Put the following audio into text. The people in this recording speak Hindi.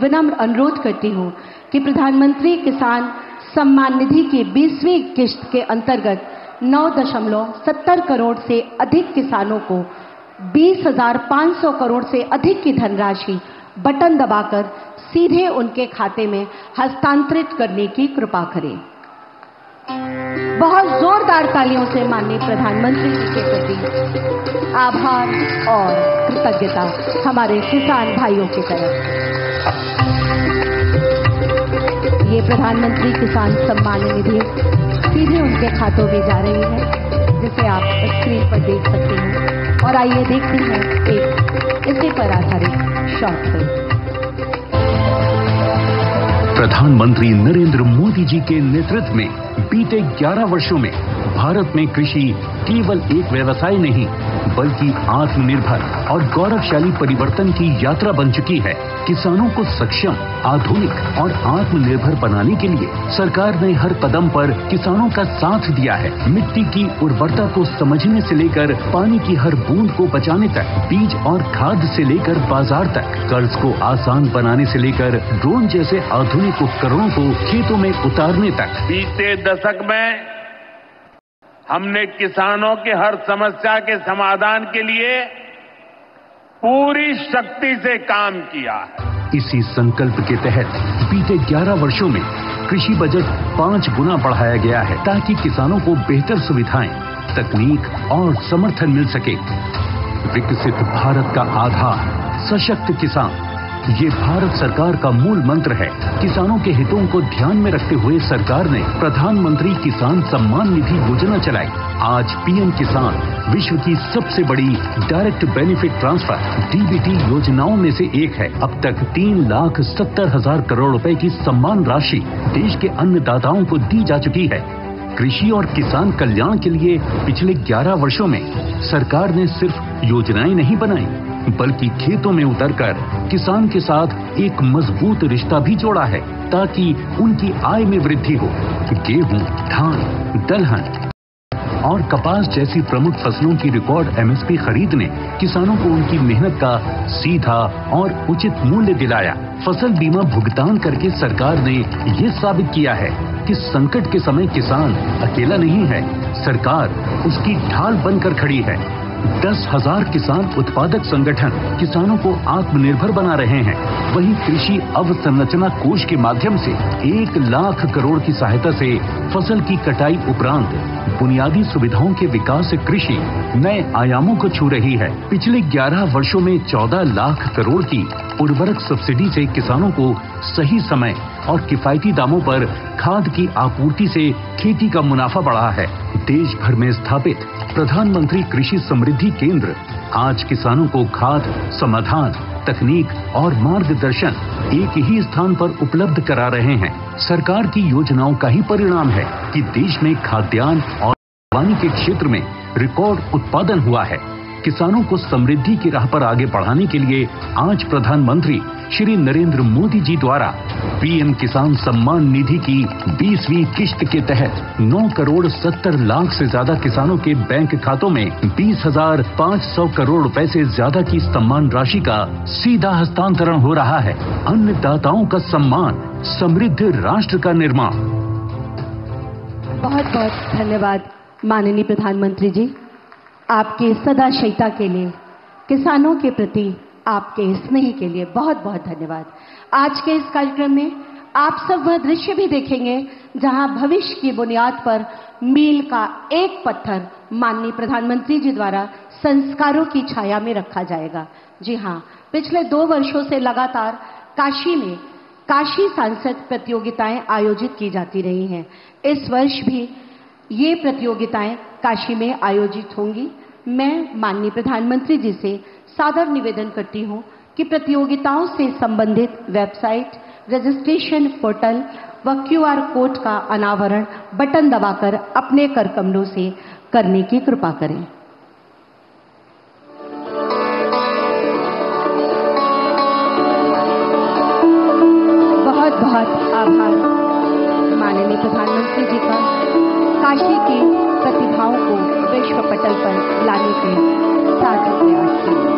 विनम्र अनुरोध करती हूं कि प्रधानमंत्री किसान सम्मान निधि की 20वीं किश्त के अंतर्गत 9.70 करोड़ से अधिक किसानों को 20,500 करोड़ से अधिक की धनराशि बटन दबाकर सीधे उनके खाते में हस्तांतरित करने की कृपा करें। बहुत जोरदार तालियों से माननीय प्रधानमंत्री जी के प्रति आभार और कृतज्ञता हमारे किसान भाइयों की तरफ। ये प्रधानमंत्री किसान सम्मान निधि सीधे उनके खातों में जा रही है, जिसे आप स्क्रीन पर देख सकते हैं। और आइए देखते हैं एक इसी पर आधारित शॉर्ट फिल्म। प्रधानमंत्री नरेंद्र मोदी जी के नेतृत्व में बीते 11 वर्षों में भारत में कृषि केवल एक व्यवसाय नहीं बल्कि आत्मनिर्भर और गौरवशाली परिवर्तन की यात्रा बन चुकी है। किसानों को सक्षम, आधुनिक और आत्मनिर्भर बनाने के लिए सरकार ने हर कदम पर किसानों का साथ दिया है। मिट्टी की उर्वरता को समझने से लेकर पानी की हर बूंद को बचाने तक, बीज और खाद से लेकर बाजार तक, कर्ज को आसान बनाने से लेकर ड्रोन जैसे आधुनिक उपकरणों को खेतों में उतारने तक। बीते दशक में हमने किसानों की हर समस्या के समाधान के लिए पूरी शक्ति से काम किया है। इसी संकल्प के तहत बीते 11 वर्षों में कृषि बजट 5 गुना बढ़ाया गया है ताकि किसानों को बेहतर सुविधाएं, तकनीक और समर्थन मिल सके। विकसित भारत का आधार सशक्त किसान, ये भारत सरकार का मूल मंत्र है। किसानों के हितों को ध्यान में रखते हुए सरकार ने प्रधानमंत्री किसान सम्मान निधि योजना चलाई। आज पीएम किसान विश्व की सबसे बड़ी डायरेक्ट बेनिफिट ट्रांसफर डीबीटी योजनाओं में से एक है। अब तक 3,70,000 करोड़ रुपए की सम्मान राशि देश के अन्नदाताओं को दी जा चुकी है। कृषि और किसान कल्याण के लिए पिछले 11 वर्षों में सरकार ने सिर्फ योजनाएं नहीं बनाई बल्कि खेतों में उतरकर किसान के साथ एक मजबूत रिश्ता भी जोड़ा है ताकि उनकी आय में वृद्धि हो। गेहूं, धान, दलहन और कपास जैसी प्रमुख फसलों की रिकॉर्ड एमएसपी खरीदने किसानों को उनकी मेहनत का सीधा और उचित मूल्य दिलाया। फसल बीमा भुगतान करके सरकार ने ये साबित किया है कि संकट के समय किसान अकेला नहीं है, सरकार उसकी ढाल बनकर खड़ी है। 10,000 किसान उत्पादक संगठन किसानों को आत्मनिर्भर बना रहे हैं। वहीं कृषि अवसंरचना कोष के माध्यम से 1 लाख करोड़ की सहायता से फसल की कटाई उपरांत बुनियादी सुविधाओं के विकास से कृषि नए आयामों को छू रही है। पिछले 11 वर्षों में 14 लाख करोड़ की उर्वरक सब्सिडी से किसानों को सही समय और किफायती दामों पर खाद की आपूर्ति से खेती का मुनाफा बढ़ा है। देश भर में स्थापित प्रधानमंत्री कृषि समृद्धि केंद्र आज किसानों को खाद, समाधान, तकनीक और मार्गदर्शन एक ही स्थान पर उपलब्ध करा रहे हैं। सरकार की योजनाओं का ही परिणाम है कि देश में खाद्यान्न और बागवानी के क्षेत्र में रिकॉर्ड उत्पादन हुआ है। किसानों को समृद्धि की राह पर आगे बढ़ाने के लिए आज प्रधानमंत्री श्री नरेंद्र मोदी जी द्वारा पीएम किसान सम्मान निधि की 20वीं किश्त के तहत 9 करोड़ 70 लाख से ज्यादा किसानों के बैंक खातों में 20,500 करोड़ रुपए से ज्यादा की सम्मान राशि का सीधा हस्तांतरण हो रहा है। अन्नदाताओं का सम्मान, समृद्ध राष्ट्र का निर्माण। बहुत बहुत धन्यवाद माननीय प्रधानमंत्री जी, आपके सदाशयता के लिए, किसानों के प्रति आपके स्नेह के लिए बहुत बहुत धन्यवाद। आज के इस कार्यक्रम में आप सब वह दृश्य भी देखेंगे जहां भविष्य की बुनियाद पर मील का एक पत्थर माननीय प्रधानमंत्री जी द्वारा संस्कारों की छाया में रखा जाएगा। जी हां, पिछले 2 वर्षों से लगातार काशी में काशी सांसद प्रतियोगिताएं आयोजित की जाती रही हैं। इस वर्ष भी ये प्रतियोगिताएं काशी में आयोजित होंगी। मैं माननीय प्रधानमंत्री जी से सादर निवेदन करती हूं कि प्रतियोगिताओं से संबंधित वेबसाइट, रजिस्ट्रेशन पोर्टल व क्यूआर कोड का अनावरण बटन दबाकर अपने कर कमलों से करने की कृपा करें। बहुत बहुत आभार माननीय प्रधानमंत्री जी का काशी की प्रतिभाओं को विश्व पटल पर लाने के सार्थक प्रयास के लिए।